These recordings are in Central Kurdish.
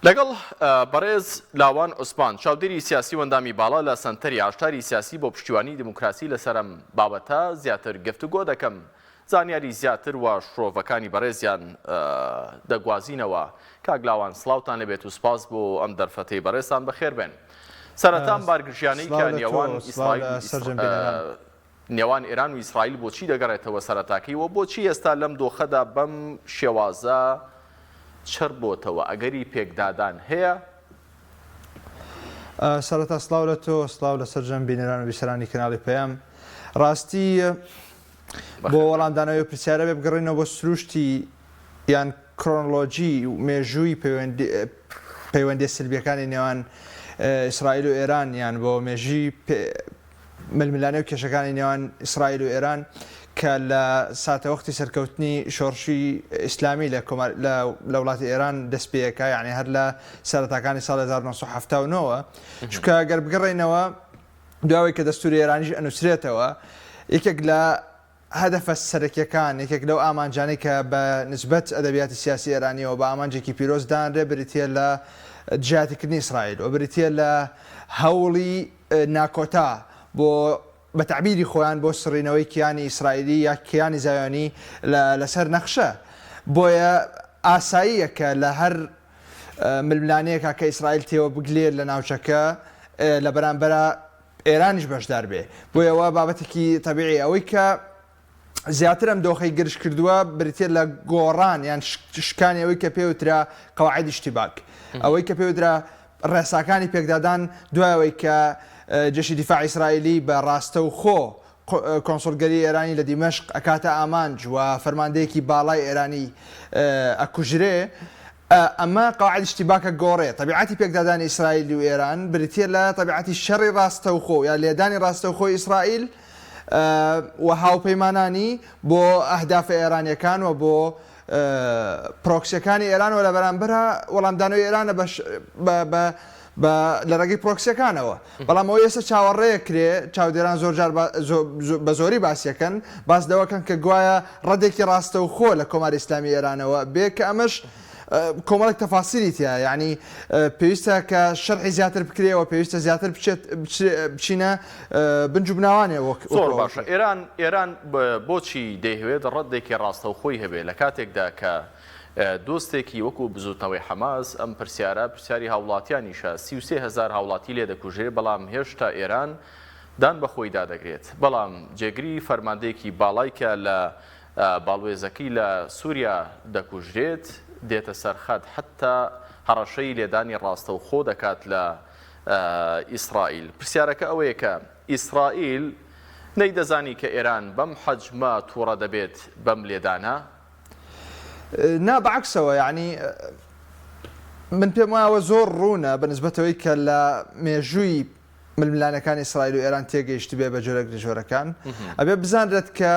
لەگەڵ بەڕێز لاوان عوسمان چاودێری سیاسی وەندامی باڵا لە سەنتەری ئاشتاری سیاسی بۆ پشتیوانی دموکراسی لەسەرم بابەتە زیاتر گفتوگۆ دەکەم. زانیاری زیاتر و شرۆڤەکانی بەڕێزیان دەگوازینەوە. کاک لاوان سڵاوتان لەبێت و سپاس بۆ ئەم دەرفەتەی بەڕێزتان بەخێر بێن. سەرەتان بارگرژیانەی کە نێوان ئێران و ئیسرائیل بۆچی دەگەڕێتەوە سەرەتاکەی و بۆچی ئێستا لەم دۆخەدا بەم شێوازە چڕ بۆتەوە ئەگەری پێکدادان هەیە؟ سەرەتا سڵاو لە تۆ، سڵاو لە سەرجەم بینەران و بیسەرانی کەناڵی پەیام. ڕاستی بۆ وەڵامدانەوەی پرسیارە بێ بگەڕێنەوە بۆ سروشتی یان کرۆنۆلۆجی و مێژووی پەیوەندی سلبیەکانی نێوان ئیسرائیل و ئێران یان بۆ مێژی ململانەی و کێشەکانی نێوان ئیسرائیل و ئێران کە لە ساتەوەختی سەرکەوتنی شۆڕشی ئیسلامی لە وڵاتی ئێران دەست پێەکە، یعنی هەر لە سەرەتاکانی ساڵ 1970ەوە. چونکە گەر بگەڕێنەوە دواوەی کە دەستوری ئێرانیش ئەنووسرێتەوە، یەکێک لە هەدەفە سەرەکیەکان، یەکێک لەو ئامانجانەی کە بە نسبەت ئەدەبیاتی سیاسی ئێرانیەوە بە ئامانجێکی پیرۆزدانرێ بریتە لە جیاتیکردنی ئیسرائیل و بریتە لە هەوڵی ناکۆتا بۆ بە تعبیری خۆیان بۆ سڕینەوەی کیانی ئیسرائیلی یا کیانی زایۆنی لەسەر نەخشە. بۆیە ئاساییە کە لە هەر ململانەیەکە کە ئیسرائیل تێوە بگلێر لە ناوچەکە لە بەرامبەرە ئێرانیش بەشدار بێ. بۆیەوە بابەتێکی تەبیعی ئەوەی کە زیاتر ئەم دۆخەی گرش کردووە بریتێ لە گۆڕان یان شکانی ئەوەی کە پێوترا قەواعید ئیشتیباک، ئەوەی کە پێوترا ڕێساکانی پێکدادان دوایەوەی کە جێشی دیفاع ئیسرائیلی بە ڕاستە و خۆ کۆنسڵگەری ئێرانی لە دیمەشق ئەکاتە ئامانج و فەرماندەیەکی باڵای ئێرانی ئەکوژرێ، ئەمە قەواعید ئیشتیباکە گۆڕێ. تەبیعەتی پێکدادانی ئیسرائیل و ئێران بریتە لە تەبیعەتی شەڕی ڕاستە و خۆ یا لێدانی ڕاستە و خۆی ئیسرائیل و هاوپەیمانانی بۆ ئەهدافە ئێرانیەکان و بۆ پرۆکسیەکانی ئێران و لە بەرامبەرە وەڵامدانەوەی ئێرانە لە ڕێگەی پرۆکسیەکانەوە. بەڵام ئەوە ئێستا چاوەڕێیە کرێ، چاودێران زۆرجار بە زۆری باسیەکەن، باس دەوەکەن کە گوایە ڕەدێکی ڕاستە و خۆ لە کۆماری ئیسلامی ئێرانەوە بێ کە ئەمەش کۆمەڵێک تەفاسیری تایە. یعنی پێویستە کە شەرحی زیاتر بکرێەوە، پێویستە زیاتر بچینە بنج و بناوانێ. زۆر باشە. ئێران بۆچی دەیهوێت ڕەدێکی ڕاستە و خۆی هەبێ لە کاتێکدا کە دۆستێکی وەکو بزوتنەوەی حەماس ئەم پرسیاری هاوڵاتیانیشە 33,000 هاوڵاتی لێ دەکوژێ، بەڵام هێشتا ئێران دان بە خۆی دادەگرێت. بەڵام جێگری فەرماندەیەکی باڵای کە لە باڵوێزەکەی لە سووریا دەکوژرێت دێتە سەرخەت حتا هەڕەشەی لێدانی ڕاستە و خۆ دەکات لە ئیسرائیل. پرسیارەکە ئەوەیە کە ئیسرائیل نەیدەزانی کە ئێران بەم حەجمە تووڕە دەبێت بەم لێدانە؟ نا بەعکسەوە، یعنی من پێم وایەوە زۆر ڕوونە بە نسبەتەوەی کە لە مێژووی ململانەکانی ئیسرائیل و ئێران تێگەیشت بێ بە جۆرە گرژۆرەکان ئەبێ بزانرێت کە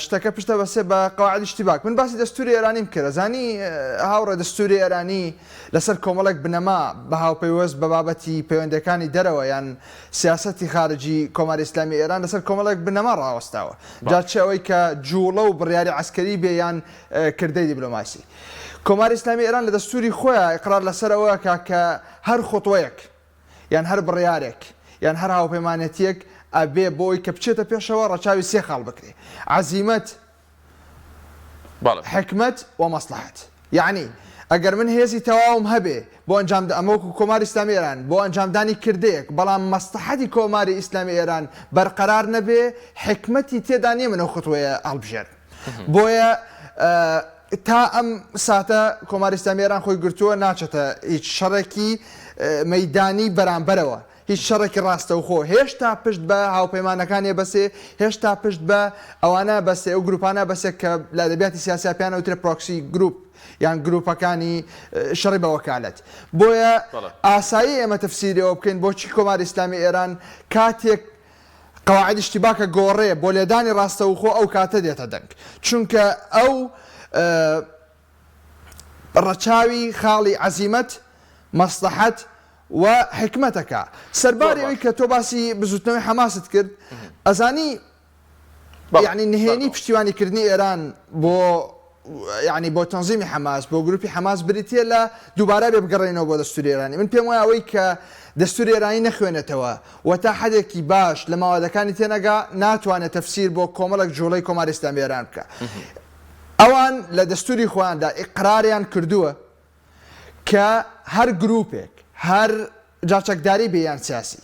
شتەکە پشتە بەسێ بە قەواعید ئیشتیباک. من باسی دەستوری ئێرانیم کرد. زانی هاوڕێ دەستوری ئێرانی لەسەر کۆمەڵێک بنەما بە هاوپەیوەست بە بابەتی پەیوەندەکانی دەرەوە یان سیاسەتی خارجی کۆماری ئیسلامی ئێران لەسەر کۆمەڵێک بنەما ڕاوەستاوە. جا چ ئەوەی کە جوڵە و بڕیاری عەسکەری بێ یان کردەی دیبلۆماسی. کۆماری ئیسلامی ئێران لە دەستوری خۆیان ئیقرار لەسەر ئەوە کە هەر خوتوەیەک یان هەر بڕیارێک یان هەر هاوپەیمانەتیەک ئەبێ بۆی کە بچێتە پێشەوە ڕەچاوی سێ خاڵ بکرێ: عەزیمەت، حکمت و مەسلحەت. یعنی ئەگەر من هێزی تەواوم هەبێ بۆ ئەنجام ئەمەوەکو کۆماری ئیسلامی ئێران بۆ ئەنجامدانی کردەیەک، بەڵام مەسلحەتی کۆماری ئیسلامی ئێران بەرقەرار نەبێ، حکمەتی تێدا نییە منەوە خوتوەیە هەڵبژێر. بۆیە تا ئەم ساتە کۆماری ئیسلامی ئێران خۆی گرتووە ناچێتە هیچ شەڕێکی مەیدانی بەرامبەرەوە، هیچ شەڕێکی ڕاستە و خۆ. هێشتا پشت بە هاوپەیمانەکانی بەسێ، هێشتا پشت بە ئەوانە بەسێ، ئەو گروپانە بەسێ کە لە ئەدەبیاتی سیاسی پێیان ئەوترێ پرۆکسی گروپ یان گروپەکانی شەڕی بە وەکالەت. بۆیە ئاسایی ئێمە تەفسیرەوە بکەین بۆچی کۆماری ئیسلامی ئێران کاتێک قەواعید ئیشتیباکە گۆڕێ بۆ لێدانی ڕاستە و خۆ ئەو کاتە دێتە دەنگ، چونکە ئەو ڕەچاوی خاڵی عەزیمەت، مەسلحەت و حکمەتەکە. سەرباری ئەوەی کە تۆ باسی بزوتنەوەی حەماست کرد، ئەزانی یعنی نهێنی پشتیوانیکردنی ئێران بۆ ینی بۆ تەنزیمی حەماس بۆ گروپی حەماس بریتە لە دووبارە بێ بگەڕێنەوە بۆ دەستوری ئێرانی. من پێم وایە ئەوەی کە دەستوری ئێرانی نەخوێنێتەوە و تا حدێکی باش لە ماوەدەکانی تێنەگا ناتوانێت تەفسیر بۆ کۆمەڵک جوڵەی کۆماری ئیسلامی ئێران بکە. ئەوان لە دەستوری خۆیاندا ئیقراریان کردووە کە هەر گروپێک هەر جاچەکداری بێیان سیاسی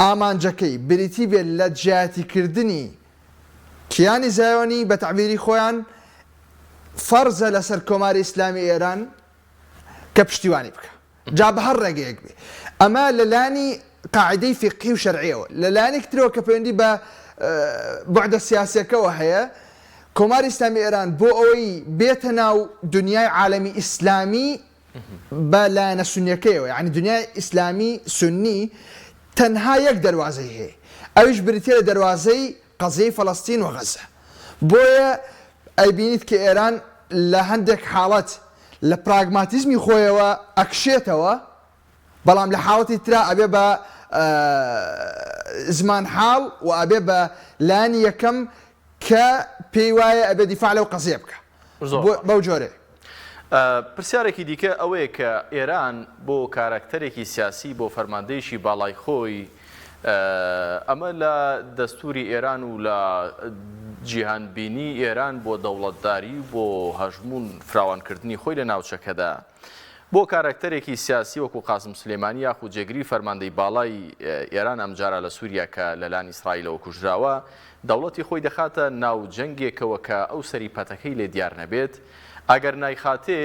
ئامانجەکەی بریتی بێت لە جیاتیکردنی کیانی زایۆنی بە تعبیری خۆیان فەرزە لەسەر کۆماری ئیسلامی ئێران کە پشتیوانی بکە جا بە هەر ڕێگەیەک بێ. ئەمە لەلانی قاعدەی فقهی و شەرعیەوە. لەلایەنێک ترەوە کە پەیوەندی بە بوعدە سیاسیەکەەوە هەیە، کۆماری ئیسلامی ئێران بۆ ئەوەی بێتە ناو دنیای عالەمی ئیسلامی بە لایەنە سونیەکەیەوە، یعنی دنیای ئیسلامی سنی تەنها یەک دەواازەی هەیە، ئەویش بریتە لە دەواازەی قەزەی فەڵەستین و غەزە. بۆیە ئەیبینیت کە ئێران لە هەندێک حاڵەت لە پراگماتیزمی خۆیەوە ئەکشێتەوە، بەڵام لە حاڵەتی ترا ئەبێ بە زمان حاڵ و ئەبێ بە لانی یەکەم کە پێی وایە ئەبێ دیفاع لەو قەزیە بکە بەو جۆرێ. پرسیارێکی دیکە ئەوەیە کە ئێران بۆ کارکتەرێکی سیاسی بۆ فەرماندەیەکی باڵای خۆی ئەمە لە دەستوری ئێران و لە جیهانبینی ئێران بۆ دەوڵەتداری بۆ هەژمون فراوانکردنی خۆی لە ناوچەکەدا بۆ کارکتەرێکی سیاسی وەکو قاسم سلێمانی یاخود جێگری فەرماندەی باڵای ئێران ئەمجارە لە سووریا کە لەلان ئیسرائیلەوە کوژراوە دەوڵەتی خۆی دەخاتە ناو جەنگێکەوە کە ئەو سەریپەتەکەی لێ دیار نەبێت. ئەگەر نایخاتێ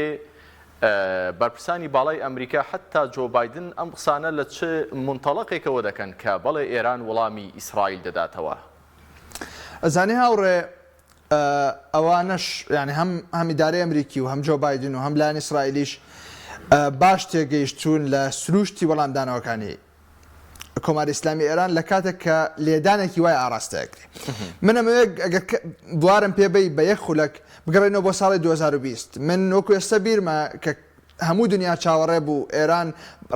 بەرپرسانی باڵای ئەمریکا حتا جۆ بایدن ئەم قسانە لە چه منتەڵەقێکەوە دەکەن کە بەڵێ ئێران وەڵامی ئیسرائیل دەداتەوە. ئەزانێ هاوڕێ ئەوانەش ینی هەم ئیدارەی ئەمریکی و هەم جۆ بایدن و هەم لایەن ئیسرائیلیش باش تێگەیشتوون لە سروشتی وەڵامدانەوەکانی کۆماری ئیسلامی ئێران لە کاتێک کە لێدانێکی وای ئاراستەکرێ. من ئەمەوێ ئەگەر بوارم پێبەی بە یەک خولەک بگەڕێنەوە بۆ ساڵی 2020 من وەکو ئێستا بیرمە کە هەموو دنیا چاوەڕێ بوو ئێران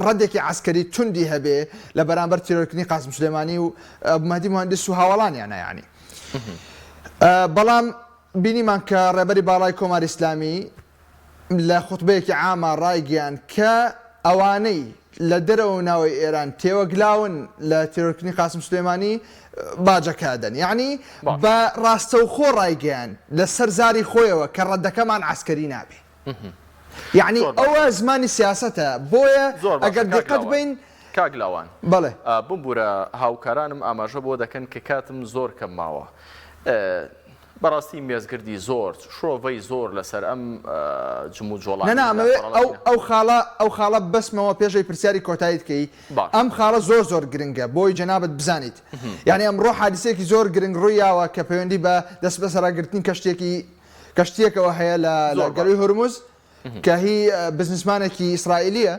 ڕەندێکی عسکەری توندی هەبێ لە بەرامبەر تیرۆرکردنی قاسم سلێمانی و مەهدی مهندس و هاوڵانیانە یعنی. بەڵام بینیمان کە ڕێبەری باڵای کۆماری ئیسلامی لە خوتبەیەکی عامە ڕایگەیان کە ئەوانەی لە دەرەوە ناوەی ئێران تێوەگلاون لە تیرۆرکردنی قاسم سلێمانی باجەکدەن، یعنی بە ڕاستەوخۆ ڕایگەیان لەسەر زاری خۆیەوە کە ڕەدەکەمان عسکەری نابێ. یعنی ئەوە زمانی سیاسەتە. بۆیە ئەگەر دقت بین کاگلاوان بڵێ بمبورە هاوکارانم ئاماژە بۆ دەکەن کە کاتم زۆر کەم ماوە. بەڕاستی مێزگردی زۆر شۆڤەی زۆر لەسەر ئەم جمو جۆڵان ئەو خاڵە بەسمەوە پێشەی پرسیاری کۆتاییتکەی ئەم خاڵە زۆر گرنگە بۆی جەنابەت بزانیت. یعنی ئەمڕۆ حادیسێکی زۆر گرنگ ڕوویاوە کە پەیوەندی بە دەست بەسەراگرتنی کەشتێکەوە هەیە لە گەڵوی هورموز کە هی بزنسمانێکی ئیسرائیلیە.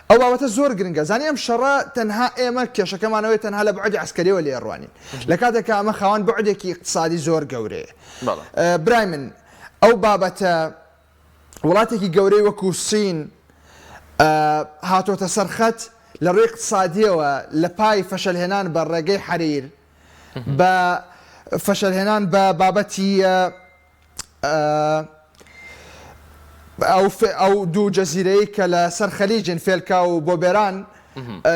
ئەو بابەتە زۆر گرنگە. زانی ئەم شەڕە تەنها ئێمە کێشەکەمانەوەی تەنها لە بعدی عسکەریەوە لێڕوانین لە کاتێکە ئەمە خاوەن بعدێکی اقتصادی زۆر گەورەیە. برای من ئەو بابەتە وڵاتێکی گەورەی وەکو سین هاتۆتە سەرخەت لە ڕێی اقتصادیەوە لە پای فەشەلهێنان بە ڕێگەی حەریر بە فەشەلهێنان بە بابەتی ئەو دوو جەزیرەی کە لە سەر خەلیجن فێلکا و بۆ بێران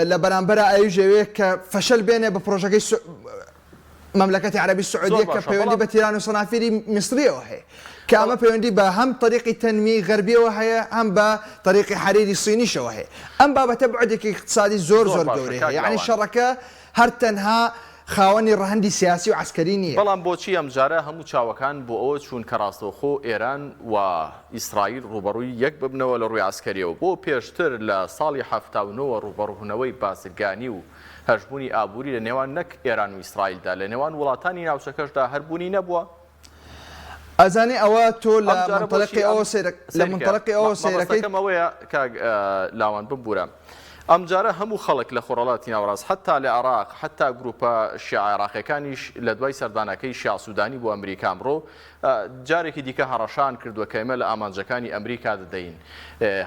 لە بەرامبەر ئاویژەوەیە کە فەشەل بێنێ بە پرۆژەکەی مەملەکەتی عەرەبی سعودیە کە پەیوەندی بە تیران و سەنافیری میسریەوە هەیە کە ئەمە پەیوەندی بە هەم طریقی تەنمی غەربیەوە هەیە هەم بە طریقی حەریری سینیشەوە هەیە. ئەم بابەتە بعدێکی اقتصادی زۆر گەورەیە. یعنی شەڕەکە هەر تەنها خاوەنی ڕەهەندی سیاسی و عسکەری نییە. بەڵام بۆچی ئەمجارە هەموو چاوەکان بۆ ئەوە چوون کە ڕاستەوخۆ ئێران و ئیسرائیل ڕوبەڕووی یەک ببنەوە لە ڕووی عسکەریەوە بۆ پێشتر لە ساڵی 79 ڕوبەڕوونەوەی بازرگانی و هەژبوونی ئابووری لە نێوان نەک ئێران و ئیسرائیلدا لە نێوان وڵاتانی ناوچەکەشدا هەربوونی نەبووە. ئەزانێ ئەوە تۆ لە منطەلقی ئەوە سەیرەکەم ئەوەیە لاوان ببوورە. ئەمجارە هەموو خەڵک لە خۆڕەڵاتی ناوەڕاست حتا لە عێراق حتا گروپە شیعە عێراقیەکانیش لە دوای سەردانەکەی شیعە سوودانی بۆ ئەمریکا ئەمڕۆ جارێکی دیکە هەڕەشان کردووە کە ئێمە لە ئامانجەکانی ئەمریکا دەدەین.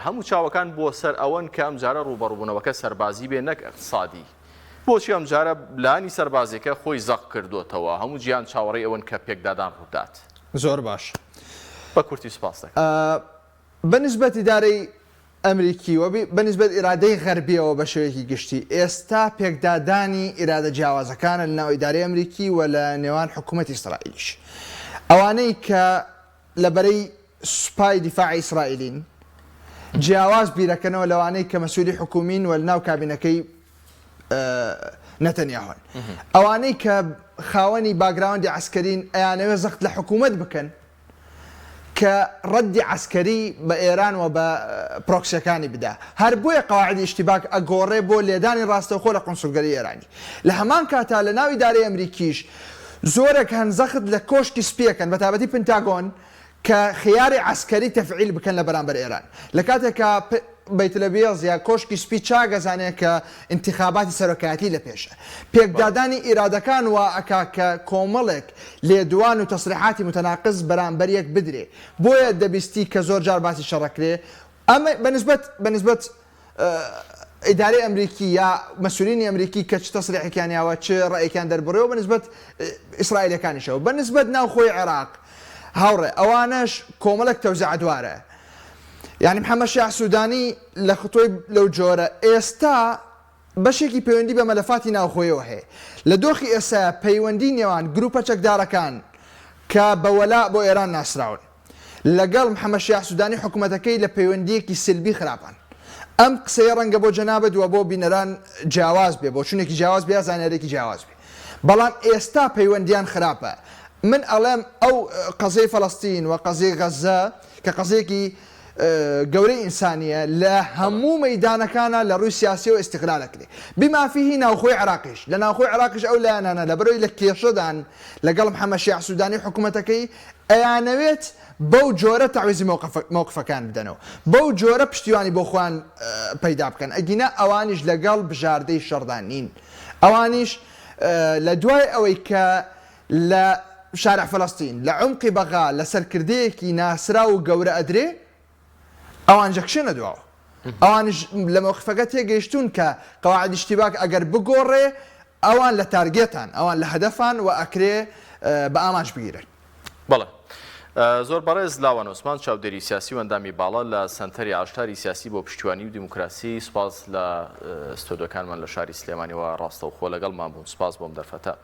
هەموو چاوەکان بۆ سەر ئەوەن کە ئەمجارە ڕوبەڕووبوونەوەکە سەربازی بێ نەک اقتصادی. بۆچی ئەمجارە لانی سەربازیەکە خۆی زەق کردوتەوە هەموو گیان چاوەڕێی ئەوەن کە پێکدادان ڕوودات. زۆر باش. بە کورتی سوپاس دەکەم. بەنسبەت ئیدارەی ئەمریکی و بەنسبەت ئیرادەی غەربیەوە بە شێوەیەکی گشتی ئێستا پێکدادانی ئیرادە جیاوازەکانە لە ناو ئیدارەی ئەمریکی و لە نێوان حکوومەتی ئیسرائیلیش ئەوانەی کە لەبەرەی سوپای دیفاعی ئیسرائیلین جیاواز بیرەکەنەوە لەوانەی کە مەسئولی حکومین و ناو کابینەکەی نەتەنیاهۆن ئەوانەی کە خاوەنی باگراوندی عسکەرین ئەیانەوێ زەخت لە حکوومەت بکەن کە ڕەدی عسکەری بە ئێران و بە پرۆکسیەکانی بدا هەر بۆیە قەواعدی ئیشتیباک ئەگۆڕێ بۆ لێدانی ڕاستەوخۆ لە قونسولگەری ئێرانی لە هەمان کاتا لە ناو ئیدارەی ئەمریکیش زۆرێک هەن زەخت لە کۆشتی سپیەکەن بە تایبەتی پنتاگۆن کە خیاری عسکەری تەفعیل بکەن لە بەرامبەر ئێران لە کاتێکە بەیتلەبێڵز یا کۆشکی سپی چاگەزانێت کە انتخاباتی سەرۆکایەتی لە پێشە پێکدادانی ئیرادەکان و ئەکا کە کۆمەڵێک لێدوان و تەسریحاتی متەناقض بەرامبەریەک بدرێ بۆیە دەبیستی کە زۆر جار باسی شەڕەکرێ ئەمە بەنسبەت ئیدارەی ئەمریکی یا مەسئولینی ئەمریکی کە چ تەسریحێکیانیاوە چ ڕێیەکیان دەربڕێەوە بەنسبەت ئیسرائیلەکانیشەوە بەنسبەت ناوخۆی عێراق هاوڕێ ئەوانەش کۆمەڵێک تەوزیع دوارە یعنی محەممەد شیع سوودانی لە خۆی لەو جۆرە ئێستا بەشێکی پەیوەندی بە مەلەفاتی ناوخۆیەوە هەیە لە دۆخی ئێستا پەیوەندی نێوان گروپە چەکدارەکان کە بەوەلا بۆ ئێران ناسراون لەگەڵ محەممەد شیع سوودانی حکوومەتەکەی لە پەیوەندیەکی سلبی خراپان ئەم قسەیە ڕەنگە بۆ جەنابەت وە بۆ بینەران جیاواز بێ بۆ چونێکی جیاواز بێ زانیارێکی جیاواز بێ بەڵام ئێستا پەیوەندیان خراپە من ئەڵێم ئەو قەزەی فەڵەستین و قەزەی غەزە کە قەزەیەکی گەورەی ئینسانیە لە هەموو مەیدانەکانە لە ڕووی سیاسی و ئیستیقلالەکرێ بمافیهی ناوخۆی عێراقیش لە ناوخۆی عێراقیش ئەو لایەنانە لە بەرەوەی لە کێشەدان لەگەڵ محەممەد شیع سوودانی حکوومەتەکەی ئەیانەوێت بەو جۆرە تەعویزی موقفەکان بدەنەوە بەو جۆرە پشتیوانی بۆ خۆیان پەیدا بکەن ئەگینە ئەوانیش لەگەڵ بژاردەی شەڕدانین ئەوانیش لە دوای ئەوەی کە لە شارع فەڵەستین لە عمقی بەغا لە سەرکردەیەکی ناسرا و گەورە ئەدرێ ئەوان جەکشێنە دواوە ئەوانش لە مەوقفەکە تێگەیشتون کە قەواعد ئیشتیباک ئەگەر بگۆڕێ ئەوان لە تارگێتان ئەوان لە هەدەفان و ئەکرێ بە ئاماژ بگیرن بەڵێ زۆر بەڕێز لاوان عوسمان چاودێری سیاسی و ئەندامی باڵا لە سەنتەری ئاشتاری سیاسی بۆ پشتیوانی و دیموکراسی سوپاس لە ستۆدیۆکانمان لە شاری سلێمانیەوە ڕاستەوخۆ لەگەڵمان بوون سوپاس بۆم دەرفەتە